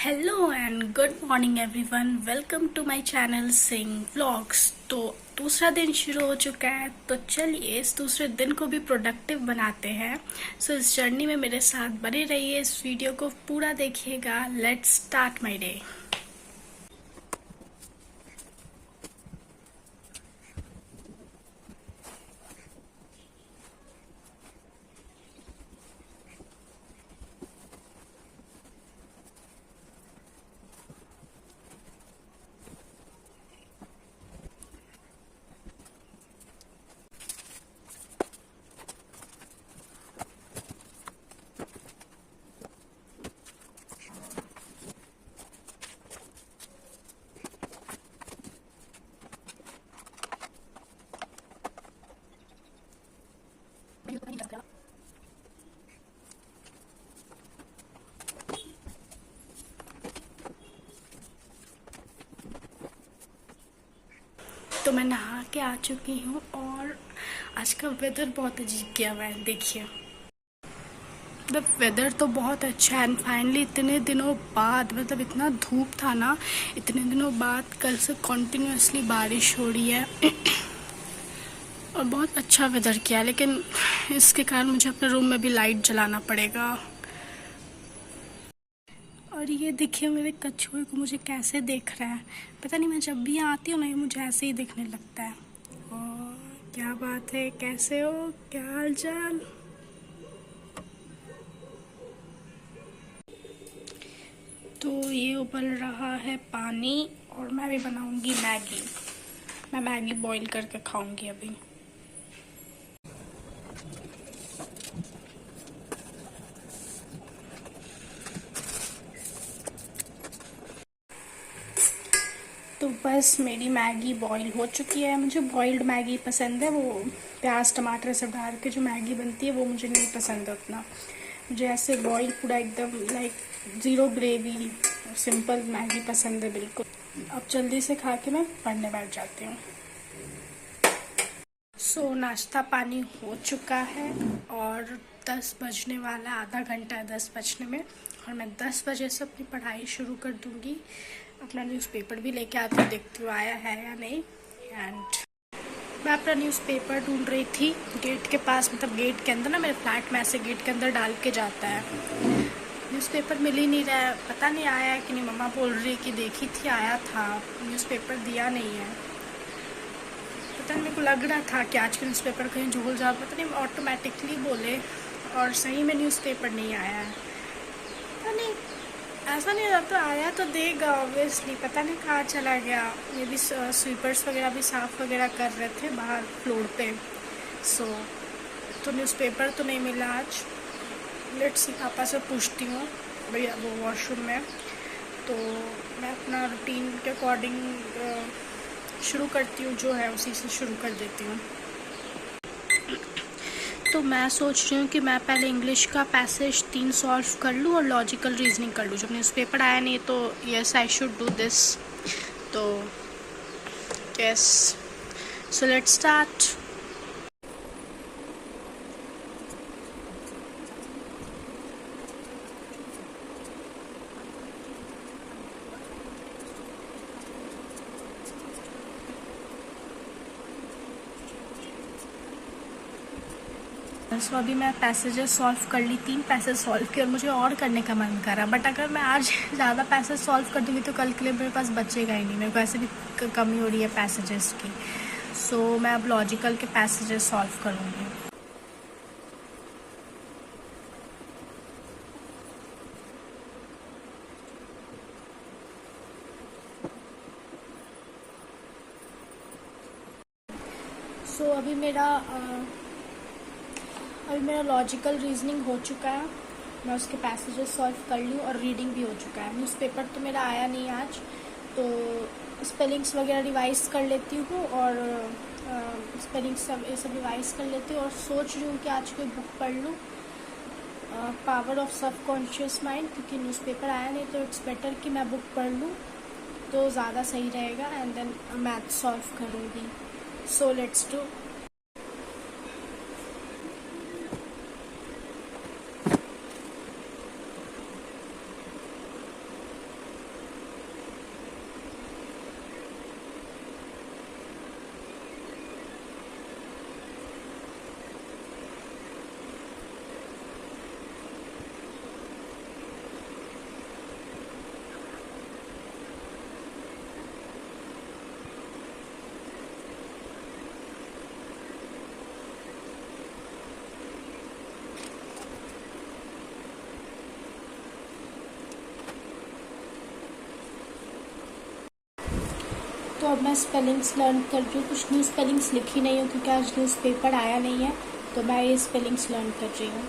Hello and good morning everyone, welcome to my channel Singh vlogs. तो दूसरा दिन शुरू हो चुका है, तो चलिए इस दूसरे दिन को भी प्रोडक्टिव बनाते हैं। सो इस जर्नी में मेरे साथ बने रहिए, इस वीडियो को पूरा देखिएगा। Let's start my day. तो मैं नहा के आ चुकी हूँ और आज का वेदर बहुत अजीब किया हुआ है। देखिए, मतलब वेदर तो बहुत अच्छा है एंड फाइनली इतने दिनों बाद, मतलब इतना धूप था ना, इतने दिनों बाद कल से कॉन्टिन्यूसली बारिश हो रही है और बहुत अच्छा वेदर किया है। लेकिन इसके कारण मुझे अपने रूम में भी लाइट जलाना पड़ेगा। और ये देखिए मेरे कछुए को मुझे कैसे देख रहा है, पता नहीं, मैं जब भी आती हूँ ना ये मुझे ऐसे ही दिखने लगता है। और क्या बात है, कैसे हो, क्या हाल चाल। तो ये उबल रहा है पानी और मैं भी बनाऊंगी मैगी। मैं मैगी बॉईल करके खाऊंगी अभी। तो बस मेरी मैगी बॉईल हो चुकी है। मुझे बॉइल्ड मैगी पसंद है, वो प्याज टमाटर सब डाल के जो मैगी बनती है वो मुझे नहीं पसंद है उतना। मुझे ऐसे बॉईल पूरा एकदम like zero gravy simple Maggi पसंद है बिल्कुल। अब जल्दी से खा के मैं पढ़ने बैठ जाती हूँ। सो नाश्ता पानी हो चुका है और 10 बजने वाला, आधा घंटा है 10 बजने में, और मैं 10 बजे से अपनी पढ़ाई शुरू कर दूँगी। अपना न्यूज़पेपर भी लेके आती हूँ, देखती हूँ आया है या नहीं। एंड मैं अपना न्यूज़पेपर ढूंढ रही थी गेट के पास, मतलब गेट के अंदर ना, मेरे फ्लैट में ऐसे गेट के अंदर डाल के जाता है। न्यूज़पेपर मिल ही नहीं रहा है, पता नहीं आया है कि नहीं। मम्मा बोल रही है कि देखी थी आया था, न्यूज़पेपर दिया नहीं है। पता नहीं, मेरे को लग रहा था कि आज के न्यूज़पेपर कहीं झूल जाओ, पता नहीं ऑटोमेटिकली बोले और सही में न्यूज़पेपर नहीं आया है। पता नहीं, ऐसा नहीं रहता, आया तो देगा ऑब्वियसली, पता नहीं कहाँ चला गया। ये भी स्वीपर्स वगैरह भी साफ़ वगैरह कर रहे थे बाहर फ्लोर पे। सो तो न्यूज़पेपर तो नहीं मिला आज। लेट्स सी, पापा से पूछती हूँ भैया वो वॉशरूम में। तो मैं अपना रूटीन के अकॉर्डिंग शुरू करती हूँ, जो है उसी से शुरू कर देती हूँ। तो मैं सोच रही हूँ कि मैं पहले इंग्लिश का पैसेज 3 सॉल्व कर लूँ और लॉजिकल रीजनिंग कर लूँ। जब न्यूज़पेपर आया नहीं तो yes I should do this. तो यस, सो लेट्स स्टार्ट। सो अभी मैं पैसेजेस सॉल्व कर ली, 3 पैसेज सॉल्व किए और मुझे और करने का मन कर रहा। बट अगर मैं आज ज़्यादा पैसेज सॉल्व कर दूँगी तो कल के लिए मेरे पास बचेगा ही नहीं। मेरे को ऐसे भी कमी हो रही है पैसेजेस की। सो मैं अब लॉजिकल के पैसेजेस सॉल्व करूँगी। सो अभी मेरा लॉजिकल रीजनिंग हो चुका है। मैं उसके पैसेजेस सॉल्व कर ली और रीडिंग भी हो चुका है। न्यूज़पेपर तो मेरा आया नहीं आज, तो स्पेलिंग्स वगैरह रिवाइज कर लेती हूँ और स्पेलिंग्स सब ये सब रिवाइज कर लेती हूँ। और सोच रही हूँ कि आज कोई बुक पढ़ लूँ, पावर ऑफ सबकॉन्शियस माइंड, क्योंकि न्यूज़पेपर आया नहीं तो इट्स बेटर कि मैं बुक पढ़ लूँ तो ज़्यादा सही रहेगा। एंड देन मैथ सॉल्व करूँगी। So let's do. अब मैं स्पेलिंग्स लर्न कर रही हूँ। कुछ न्यू स्पेलिंग्स लिखी नहीं हूँ क्योंकि आज न्यूज़पेपर आया नहीं है, तो मैं ये स्पेलिंग्स लर्न कर रही हूँ।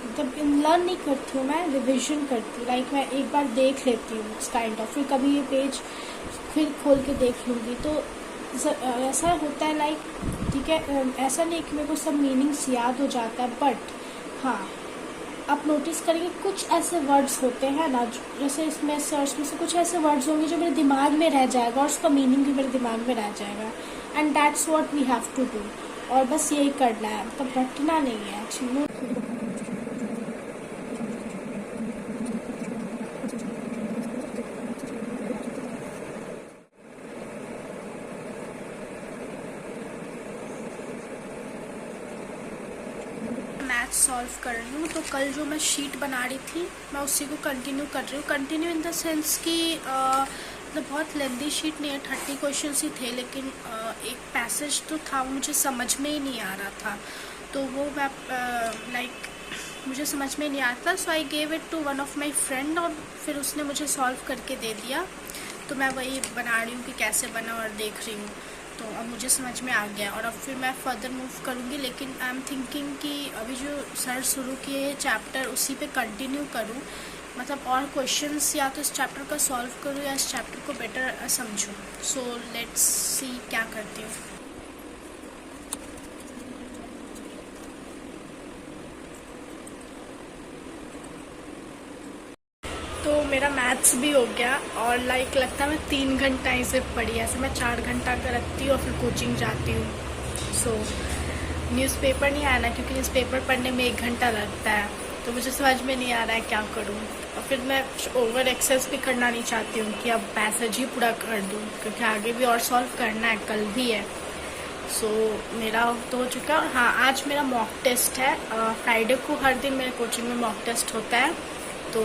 मतलब लर्न नहीं करती हूँ, मैं रिविजन करती हूँ। लाइक मैं एक बार देख लेती हूँ काइंड ऑफ, फिर कभी ये पेज फिर खोल के देख लूँगी। तो ऐसा होता है लाइक, ठीक है, ऐसा नहीं कि मेरे को सब मीनिंग्स याद हो जाता है, बट हाँ, आप नोटिस करेंगे कुछ ऐसे वर्ड्स होते हैं ना, जैसे इसमें सर्च में से कुछ ऐसे वर्ड्स होंगे जो मेरे दिमाग में रह जाएगा और उसका मीनिंग भी मेरे दिमाग में रह जाएगा। And that's what we have to do. और बस यही करना है, मतलब रटना नहीं है एक्चुअली। मैथ सॉल्व कर रही हूँ, तो कल जो मैं शीट बना रही थी मैं उसी को कंटिन्यू कर रही हूँ। कंटिन्यू इन द सेंस कि मतलब बहुत लेंदी शीट नहीं है, 30 क्वेश्चन ही थे, लेकिन एक पैसेज तो था वो मुझे समझ में ही नहीं आ रहा था, तो वो मैं लाइक मुझे समझ में नहीं आता, so I gave it to one of my friend और फिर उसने मुझे सॉल्व करके दे दिया। तो मैं वही बना रही हूँ कि कैसे बना और देख रही हूँ, तो अब मुझे समझ में आ गया और अब फिर मैं फर्दर मूव करूँगी। लेकिन आई एम थिंकिंग कि अभी जो सर शुरू किए चैप्टर उसी पे कंटिन्यू करूँ, मतलब और क्वेश्चंस या तो इस चैप्टर का सॉल्व करूँ या इस चैप्टर को बेटर समझूँ। सो लेट्स सी क्या करती हूँ। तो मेरा मैथ्स भी हो गया और लाइक लगता है मैं 3 घंटा ही सिर्फ पढ़ी, ऐसे मैं 4 घंटा का रखती हूँ और फिर कोचिंग जाती हूँ। सो न्यूज़पेपर नहीं आया ना, क्योंकि न्यूज़पेपर पढ़ने में 1 घंटा लगता है, तो मुझे समझ में नहीं आ रहा है क्या करूँ। और फिर मैं ओवर एक्सेस भी करना नहीं चाहती हूँ कि अब पैसेज ही पूरा कर दूँ, क्योंकि आगे भी और सॉल्व करना है, कल भी है। सो मेरा तो हो चुका है। और हाँ, आज मेरा मॉक टेस्ट है। फ्राइडे को हर दिन मेरे कोचिंग में मॉक टेस्ट होता है, तो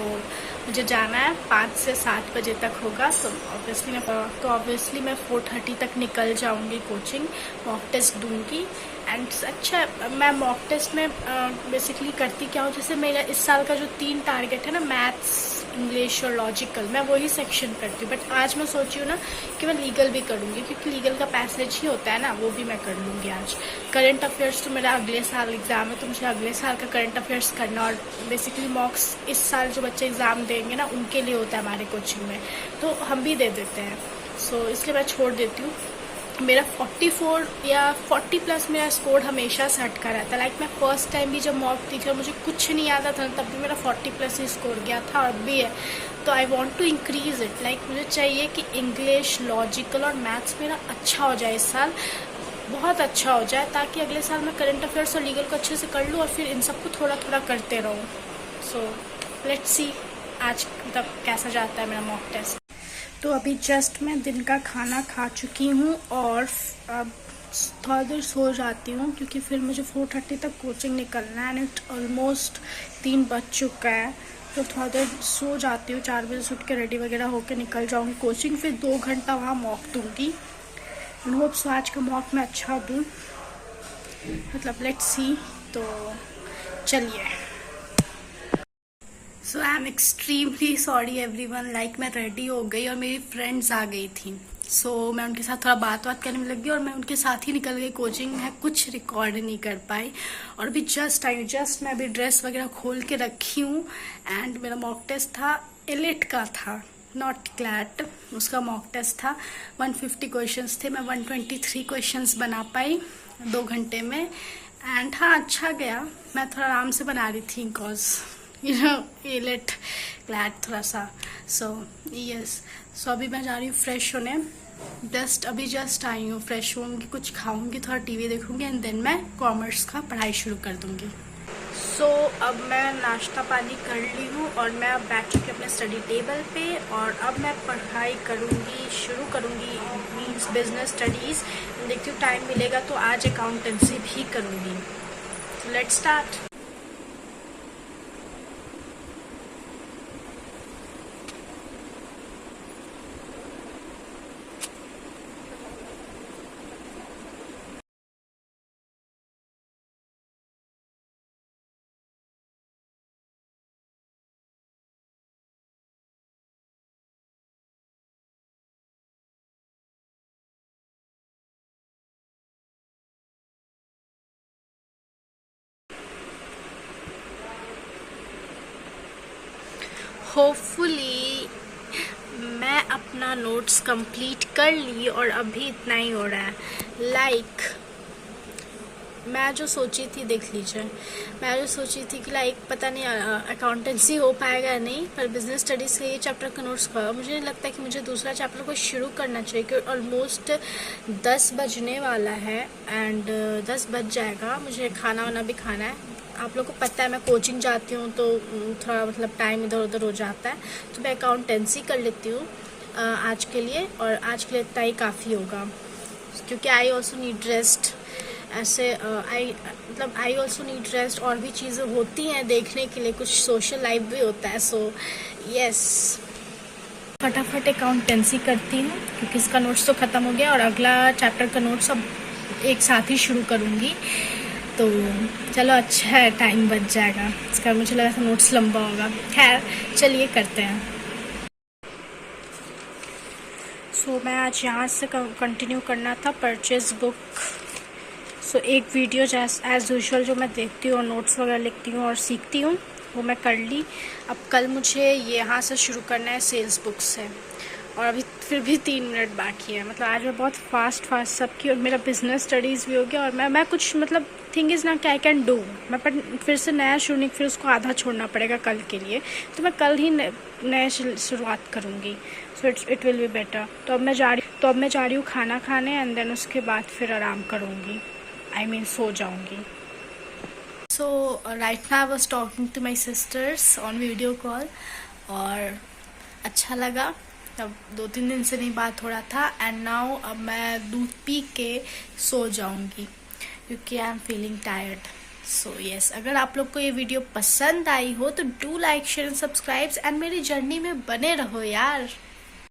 मुझे जाना है 5 से 7 बजे तक होगा। तो ऑब्वियसली मैं 4:30 तक निकल जाऊंगी कोचिंग, मॉक टेस्ट दूंगी। एंड अच्छा, मैं मॉक टेस्ट में बेसिकली करती क्या हूँ, जैसे मेरा इस साल का जो 3 टारगेट है ना, मैथ्स, इंग्लिश और लॉजिकल, मैं वही सेक्शन करती हूँ। बट आज मैं सोची हूँ ना कि मैं लीगल भी करूँगी, क्योंकि लीगल का पैसेज ही होता है ना, वो भी मैं कर लूँगी आज। करंट अफेयर्स तो मेरा अगले साल एग्ज़ाम है, तो मुझे अगले साल का करंट अफेयर्स करना, और बेसिकली मॉक्स इस साल जो बच्चे एग्ज़ाम देंगे ना उनके लिए होता है हमारे कोचिंग में, तो हम भी दे देते हैं। सो इसलिए मैं छोड़ देती हूँ। मेरा 44 या 40 प्लस मेरा स्कोर हमेशा से अटका रहता है। लाइक मैं फर्स्ट टाइम भी जब मॉक दी थी, मुझे कुछ नहीं आता था, तब भी मेरा 40 प्लस ही स्कोर गया था, और भी है। तो I want to increase it. Like मुझे चाहिए कि इंग्लिश, लॉजिकल और मैथ्स मेरा अच्छा हो जाए इस साल, बहुत अच्छा हो जाए, ताकि अगले साल मैं करंट अफेयर्स और लीगल को अच्छे से कर लूँ और फिर इन सबको थोड़ा थोड़ा करते रहूँ। सो लेट्स सी आज मतलब कैसा जाता है मेरा मॉक टेस्ट। तो अभी जस्ट मैं दिन का खाना खा चुकी हूँ और अब थोड़ा देर सो जाती हूँ, क्योंकि फिर मुझे 4:30 तक कोचिंग निकलना है एंड इट ऑलमोस्ट 3 बज चुका है। तो थोड़ा देर सो जाती हूँ, 4 बजे से उठ के रेडी वगैरह होकर निकल जाऊँगी कोचिंग, फिर 2 घंटा वहाँ मॉक दूँगी। एंड होप्स आज का मॉक मैं अच्छा दूँ, मतलब लेट्स सी। तो चलिए। So I am extremely sorry everyone, like मैं रेडी हो गई और मेरी फ्रेंड्स आ गई थी। मैं उनके साथ थोड़ा बात करने में लग गई और मैं उनके साथ ही निकल गई कोचिंग। मैं कुछ रिकॉर्ड नहीं कर पाई और अभी जस्ट मैं अभी ड्रेस वगैरह खोल के रखी हूँ। एंड मेरा मॉक टेस्ट था, एलिट का था, नॉट क्लैट, उसका मॉक टेस्ट था। 150 क्वेश्चंस थे, मैं 123 क्वेश्चंस बना पाई 2 घंटे में। एंड हाँ, अच्छा गया। मैं थोड़ा आराम से बना रही थी बिकॉज एलिट क्लैट थोड़ा सा। यस। अभी मैं जा रही हूँ फ्रेश होने, अभी जस्ट आई हूँ, फ्रेश होंगी, कुछ खाऊंगी, थोड़ा टीवी देखूंगी एंड देन मैं कॉमर्स का पढ़ाई शुरू कर दूंगी। अब मैं नाश्ता पानी कर ली हूँ और मैं अब बैठ चुकी अपने स्टडी टेबल पे, और अब मैं पढ़ाई शुरू करूँगी, मीन्स बिजनेस स्टडीज़। देखती हूँ टाइम मिलेगा तो आज अकाउंटेंसी भी करूँगी। Let's start. होपफुली मैं अपना नोट्स कंप्लीट कर ली और अभी इतना ही हो रहा है। मैं जो सोची थी, देख लीजिए, मैं जो सोची थी कि पता नहीं अकाउंटेंसी हो पाएगा या नहीं, पर बिजनेस स्टडीज़ का ये चैप्टर का नोट्स होगा। मुझे नहीं लगता कि मुझे दूसरा चैप्टर को शुरू करना चाहिए, क्योंकि ऑलमोस्ट 10 बजने वाला है एंड 10 बज जाएगा। मुझे खाना वाना भी खाना है। आप लोग को पता है मैं कोचिंग जाती हूँ तो थोड़ा मतलब टाइम इधर उधर हो जाता है, तो मैं अकाउंटेंसी कर लेती हूँ आज के लिए, और आज के लिए इतना ही काफ़ी होगा, क्योंकि आई ऑल्सो नीड रेस्ट। ऐसे आई ऑल्सो नीड रेस्ट। और भी चीज़ें होती हैं देखने के लिए, कुछ सोशल लाइफ भी होता है। सो यस, फटाफट अकाउंटेंसी करती हूँ क्योंकि इसका नोट्स तो ख़त्म हो गया और अगला चैप्टर का नोट्स अब एक साथ ही शुरू करूँगी। तो चलो, अच्छा है, टाइम बच जाएगा। इसका मुझे लगा था नोट्स लंबा होगा। खैर चलिए करते हैं। सो मैं आज यहाँ से कंटिन्यू करना था परचेज बुक। सो एक वीडियो एज यूजुअल जो मैं देखती हूँ और नोट्स वगैरह लिखती हूँ और सीखती हूँ, वो मैं कर ली। अब कल मुझे यहाँ से शुरू करना है सेल्स बुक से, और अभी फिर भी 3 मिनट बाकी है। मतलब आज मैं बहुत फास्ट सब की, और मेरा बिजनेस स्टडीज़ भी हो गया, और मैं कुछ मतलब थिंग इज़ ना कि आई कैन डू। मैं पर फिर से नया शुरू नहीं, फिर उसको आधा छोड़ना पड़ेगा कल के लिए, तो मैं कल ही नए शुरुआत करूँगी। So it will be better. तो अब मैं जा रही हूँ खाना खाने, एंड देन उसके बाद फिर आराम करूँगी, सो जाऊँगी। So right now I was talking to my sisters on video call, और अच्छा लगा। तब 2-3 दिन से नहीं बात हो रहा था, एंड नाउ अब मैं दूध पी के सो जाऊंगी क्योंकि I am feeling tired. So yes, अगर आप लोग को ये वीडियो पसंद आई हो तो do like, share and subscribe, and मेरी जर्नी में बने रहो यार।